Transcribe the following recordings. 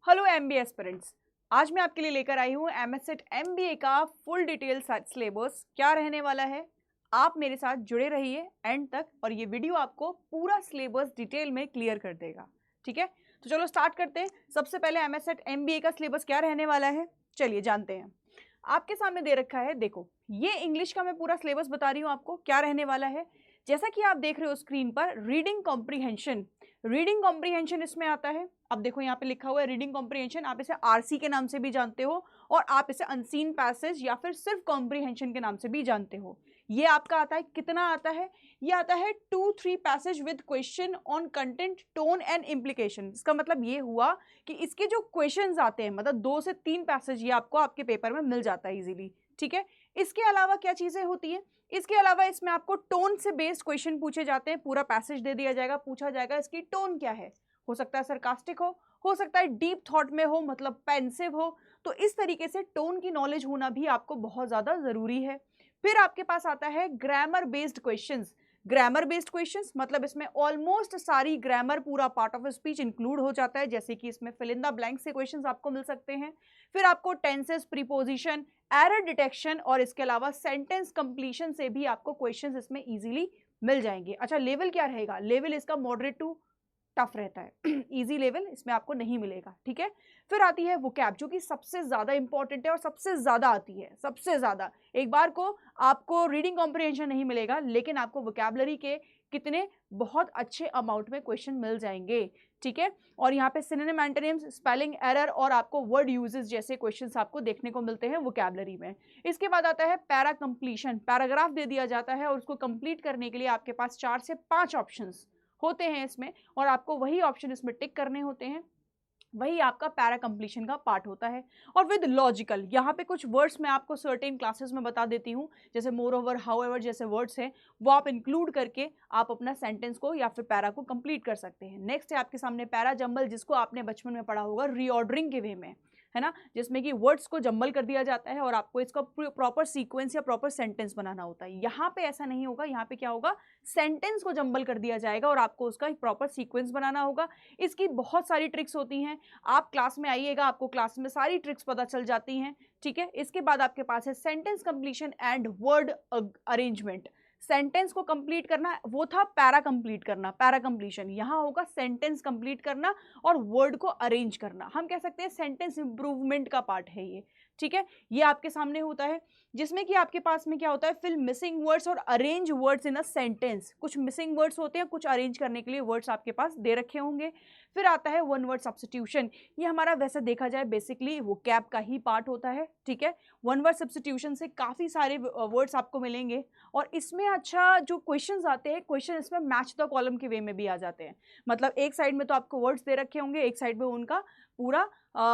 Hello MBA aspirants. आज मैं आपके लिए लेकर आई हूँ एमएससेट एमबीए का फुल डिटेल सिलेबस क्या रहने वाला है। आप मेरे साथ जुड़े रहिए एंड तक और ये वीडियो आपको पूरा सिलेबस डिटेल में क्लियर कर देगा। ठीक है, तो चलो स्टार्ट करते हैं। सबसे पहले एमएससेट एमबीए का सिलेबस क्या रहने वाला है, चलिए जानते हैं। आपके सामने दे रखा है, देखो ये इंग्लिश का मैं पूरा सिलेबस बता रही हूँ आपको क्या रहने वाला है। जैसा कि आप देख रहे हो स्क्रीन पर, रीडिंग कॉम्प्रीहेंशन इसमें आता है। अब देखो यहाँ पे लिखा हुआ है रीडिंग कॉम्प्रीहेंशन, आप इसे आरसी के नाम से भी जानते हो और आप इसे अनसीन पैसेज या फिर सिर्फ कॉम्प्रीहेंशन के नाम से भी जानते हो। ये आपका आता है, कितना आता है, ये आता है 2-3 passage with question on content, tone and implication. इसका मतलब ये हुआ कि इसके जो क्वेश्चंस आते हैं, मतलब 2 से 3 पैसेज ये आपको आपके पेपर में मिल जाता है इजीली। ठीक है, इसके अलावा क्या चीजें होती है, इसके अलावा इसमें आपको टोन से बेस्ड क्वेश्चन पूछे जाते हैं। पूरा पैसेज दे दिया जाएगा, पूछा जाएगा इसकी टोन क्या है। हो सकता है सरकास्टिक हो सकता है डीप थॉट में हो, मतलब पेंसिव हो। तो इस तरीके से टोन की नॉलेज होना भी आपको बहुत ज़्यादा ज़रूरी है। फिर आपके पास आता है grammar based questions. Grammar based questions मतलब इसमें ऑलमोस्ट सारी ग्रामर, पूरा पार्ट ऑफ स्पीच इंक्लूड हो जाता है, जैसे कि इसमें फिल इन द ब्लैंक से क्वेश्चंस आपको मिल सकते हैं। फिर आपको टेंसेस, प्रीपोजिशन, एरर डिटेक्शन और इसके अलावा सेंटेंस कंप्लीशन से भी आपको क्वेश्चंस इसमें इजीली मिल जाएंगे। अच्छा, लेवल क्या रहेगा, लेवल इसका मॉडरेट टू टफ रहता है इजी लेवल इसमें आपको नहीं मिलेगा। ठीक है, फिर आती है वोकैब, जो कि सबसे ज़्यादा इंपॉर्टेंट है और सबसे ज़्यादा आती है, सबसे ज़्यादा। एक बार को आपको रीडिंग कॉम्प्रिहेंशन नहीं मिलेगा, लेकिन आपको वोकैबुलरी के कितने बहुत अच्छे अमाउंट में क्वेश्चन मिल जाएंगे। ठीक है, और यहाँ पे सिनोनिम, एंटोनिम्स, स्पेलिंग एरर और आपको वर्ड यूजेस जैसे क्वेश्चंस आपको देखने को मिलते हैं वोकैबुलरी में। इसके बाद आता है पैरा कंप्लीशन, पैराग्राफ दे दिया जाता है और उसको कंप्लीट करने के लिए आपके पास 4 से 5 ऑप्शंस होते हैं इसमें, और आपको वही ऑप्शन इसमें टिक करने होते हैं। वही आपका पैरा कंप्लीशन का पार्ट होता है। और विद लॉजिकल, यहाँ पे कुछ वर्ड्स मैं आपको सर्टेन क्लासेस में बता देती हूँ, जैसे मोर ओवर, हाउ एवर जैसे वर्ड्स हैं, वो आप इंक्लूड करके आप अपना सेंटेंस को या फिर पैरा को कंप्लीट कर सकते हैं। नेक्स्ट है आपके सामने पैरा जंबल, जिसको आपने बचपन में पढ़ा होगा रीऑर्डरिंग के वे में, है ना, जिसमें कि वर्ड्स को जंबल कर दिया जाता है और आपको इसका प्रॉपर सीक्वेंस या प्रॉपर सेंटेंस बनाना होता है। यहाँ पे ऐसा नहीं होगा, यहाँ पे क्या होगा, सेंटेंस को जंबल कर दिया जाएगा और आपको उसका प्रॉपर सीक्वेंस बनाना होगा। इसकी बहुत सारी ट्रिक्स होती हैं, आप क्लास में आइएगा, आपको क्लास में सारी ट्रिक्स पता चल जाती हैं। ठीक है, इसके बाद आपके पास है sentence completion and word arrangement. Sentence को कंप्लीट करना, वो था पैरा कंप्लीट करना, पैरा कंप्लीशन। यहाँ होगा सेंटेंस कंप्लीट करना और वर्ड को अरेंज करना। हम कह सकते हैं सेंटेंस इंप्रूवमेंट का पार्ट है ये। ठीक है, ये आपके सामने होता है, जिसमें कि आपके पास में क्या होता है, फिल मिसिंग वर्ड्स और arrange words in a sentence. कुछ मिसिंग वर्ड्स होते हैं, कुछ अरेंज करने के लिए वर्ड्स आपके पास दे रखे होंगे। फिर आता है वन वर्ड सब्स्टिट्यूशन, ये हमारा वैसे देखा जाए बेसिकली वो कैब का ही पार्ट होता है। ठीक है, वन वर्ड सब्स्टिट्यूशन से काफ़ी सारे वर्ड्स आपको मिलेंगे और इसमें अच्छा जो क्वेश्चंस आते हैं, क्वेश्चन इसमें मैच द कॉलम के वे में भी आ जाते हैं। मतलब एक साइड में तो आपको वर्ड्स दे रखे होंगे, एक साइड में उनका पूरा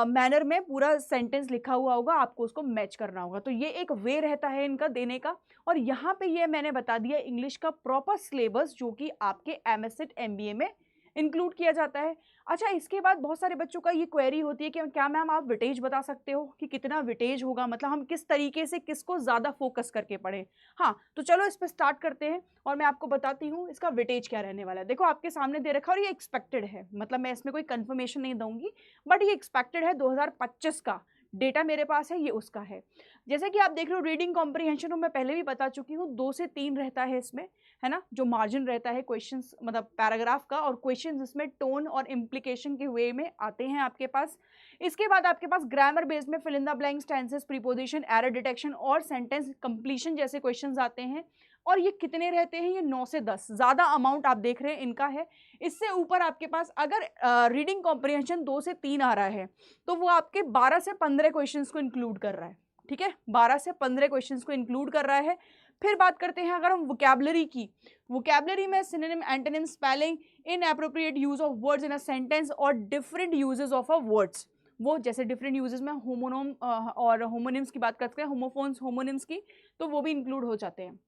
मैनर में पूरा सेंटेंस लिखा हुआ होगा, आपको उसको मैच करना होगा। तो ये एक वे रहता है इनका देने का। और यहाँ पे ये मैंने बता दिया इंग्लिश का प्रॉपर सिलेबस, जो कि आपके एमएससेट एमबीए में इंक्लूड किया जाता है। अच्छा, इसके बाद बहुत सारे बच्चों का ये क्वेरी होती है कि क्या मैम आप वेटेज बता सकते हो कि कितना वेटेज होगा, मतलब हम किस तरीके से किसको ज़्यादा फोकस करके पढ़ें। हाँ, तो चलो इस पर स्टार्ट करते हैं और मैं आपको बताती हूँ इसका वेटेज क्या रहने वाला है। देखो आपके सामने दे रखा है और ये एक्सपेक्टेड है, मतलब मैं इसमें कोई कंफर्मेशन नहीं दूंगी, बट ये एक्सपेक्टेड है 2025 का डेटा मेरे पास है, ये उसका है। जैसे कि आप देख रहे हो रीडिंग कॉम्प्रीहेंशन मैं पहले भी बता चुकी हूँ, 2 से 3 रहता है इसमें, है ना, जो मार्जिन रहता है क्वेश्चंस मतलब पैराग्राफ का, और क्वेश्चंस इसमें टोन और इम्प्लीकेशन के वे में आते हैं आपके पास। इसके बाद आपके पास ग्रामर बेस्ड में fill in the blanks, tenses, preposition, error detection और सेंटेंस कंप्लीशन जैसे क्वेश्चंस आते हैं। और ये कितने रहते हैं, ये 9 से 10 ज़्यादा अमाउंट आप देख रहे हैं इनका है। इससे ऊपर आपके पास अगर रीडिंग कॉम्प्रीहेंशन 2 से 3 आ रहा है, तो वो आपके 12 से 15 क्वेश्चंस को इंक्लूड कर रहा है। ठीक है, 12 से 15 क्वेश्चंस को इंक्लूड कर रहा है। फिर बात करते हैं अगर हम वोकैबुलरी की, वोकैबुलरी में synonym, antonym, spelling, inappropriate use of words in a sentence और different uses of a words. वो जैसे डिफरेंट यूजेस में होमोनोम और होमोनिम्स की बात करते हैं, होमोफोन्स, होमोनिम्स की, तो वो भी इंक्लूड हो जाते हैं।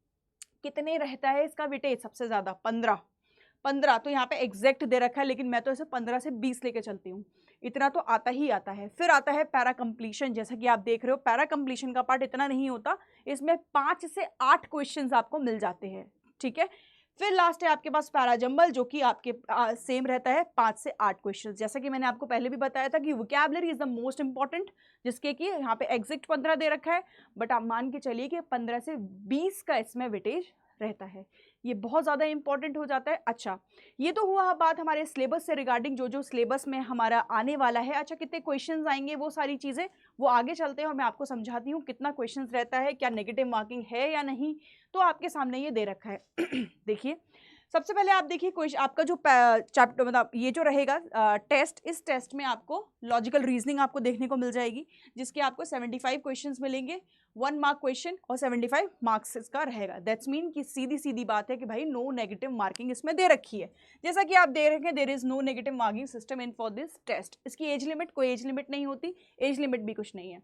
कितने रहता है इसका वेटेज, सबसे ज़्यादा 15। तो यहाँ पे एग्जैक्ट दे रखा है, लेकिन मैं तो इसे 15 से 20 लेके चलती हूँ, इतना तो आता ही आता है। फिर आता है पैरा कंप्लीशन, जैसा कि आप देख रहे हो पैरा कंप्लीशन का पार्ट इतना नहीं होता, इसमें 5 से 8 क्वेश्चंस आपको मिल जाते हैं। ठीक है, फिर लास्ट है आपके पास पैराजंबल, जो कि आपके सेम रहता है 5 से 8 क्वेश्चन। जैसा कि मैंने आपको पहले भी बताया था कि vocabulary is the most important, जिसके कि यहाँ पे एग्जैक्ट 15 दे रखा है, बट आप मान के चलिए कि 15 से 20 का इसमें वेटेज रहता है। ये बहुत ज़्यादा इंपॉर्टेंट हो जाता है। अच्छा, ये तो हुआ बात हमारे सिलेबस से रिगार्डिंग, जो जो सिलेबस में हमारा आने वाला है। अच्छा, कितने क्वेश्चंस आएंगे, वो सारी चीज़ें वो आगे चलते हैं और मैं आपको समझाती हूँ कितना क्वेश्चंस रहता है, क्या नेगेटिव मार्किंग है या नहीं। तो आपके सामने ये दे रखा है। देखिए, सबसे पहले आप देखिए क्वेश्चन आपका जो चैप्टर मतलब ये जो रहेगा टेस्ट, इस टेस्ट में आपको लॉजिकल रीजनिंग आपको देखने को मिल जाएगी, जिसके आपको 75 क्वेश्चंस मिलेंगे, 1 मार्क क्वेश्चन और 75 मार्क्स इसका रहेगा। दैट्स मीन कि सीधी सीधी बात है कि भाई नो नेगेटिव मार्किंग इसमें दे रखी है। जैसा कि आप दे रखे हैं, there is no negative marking system in for this test. इसकी एज लिमिट, कोई एज लिमिट नहीं होती, एज लिमिट भी कुछ नहीं है।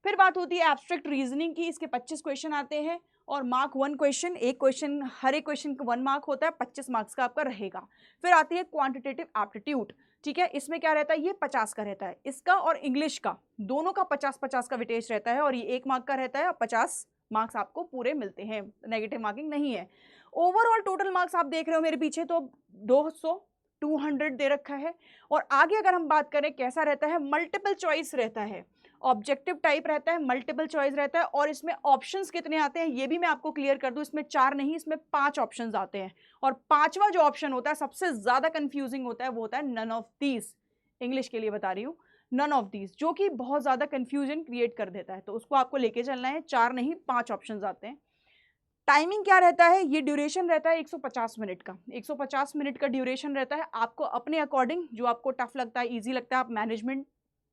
फिर बात होती है एब्स्ट्रैक्ट रीजनिंग की, इसके 25 क्वेश्चन आते हैं और मार्क 1 क्वेश्चन, एक क्वेश्चन, हर एक क्वेश्चन का 1 मार्क होता है, 25 मार्क्स का आपका रहेगा। फिर आती है क्वांटिटेटिव एप्टीट्यूड, ठीक है, इसमें क्या रहता है, ये 50 का रहता है, इसका और इंग्लिश का दोनों का 50-50 का वेटेज रहता है और ये 1 मार्क का रहता है और 50 मार्क्स आपको पूरे मिलते हैं, नेगेटिव मार्किंग नहीं है। ओवरऑल टोटल मार्क्स आप देख रहे हो मेरे पीछे, तो 200 दे रखा है। और आगे अगर हम बात करें कैसा रहता है, मल्टीपल चॉइस रहता है, ऑब्जेक्टिव टाइप रहता है, मल्टीपल चॉइस रहता है, और इसमें ऑप्शंस कितने आते हैं ये भी मैं आपको क्लियर कर दूं, इसमें 4 नहीं, इसमें 5 ऑप्शंस आते हैं। और 5वां जो ऑप्शन होता है सबसे ज्यादा कंफ्यूजिंग होता है, वो होता है नन ऑफ दीज। इंग्लिश के लिए बता रही हूँ, नन ऑफ दीज, जो कि बहुत ज्यादा कंफ्यूजन क्रिएट कर देता है, तो उसको आपको लेके चलना है। 4 नहीं 5 ऑप्शंस आते हैं। टाइमिंग क्या रहता है, ये ड्यूरेशन रहता है 150 मिनट का, 150 मिनट का ड्यूरेशन रहता है। आपको अपने अकॉर्डिंग जो आपको टफ लगता है, ईजी लगता है, आप मैनेजमेंट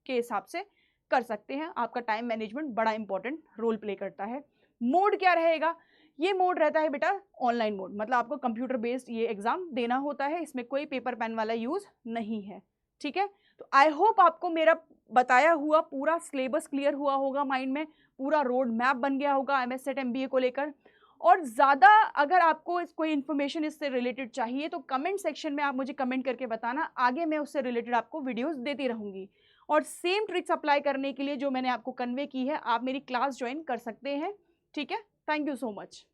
के हिसाब से कर सकते हैं। आपका टाइम मैनेजमेंट बड़ा इंपॉर्टेंट रोल प्ले करता है। मोड क्या रहेगा, ये मोड रहता है बेटा ऑनलाइन मोड, मतलब आपको कंप्यूटर बेस्ड ये एग्जाम देना होता है, इसमें कोई पेपर पेन वाला यूज नहीं है, ठीक है। तो आई होप आपको मेरा बताया हुआ पूरा सिलेबस क्लियर हुआ होगा, माइंड में पूरा रोड मैप बन गया होगा एमएस सेट एमबीए को लेकर। और ज़्यादा अगर आपको कोई इन्फॉर्मेशन इससे रिलेटेड चाहिए तो कमेंट सेक्शन में आप मुझे कमेंट करके बताना, आगे मैं उससे रिलेटेड आपको वीडियोस देती रहूँगी। और सेम ट्रिक्स अप्लाई करने के लिए जो मैंने आपको कन्वे की है, आप मेरी क्लास ज्वाइन कर सकते हैं, ठीक है। Thank you so much.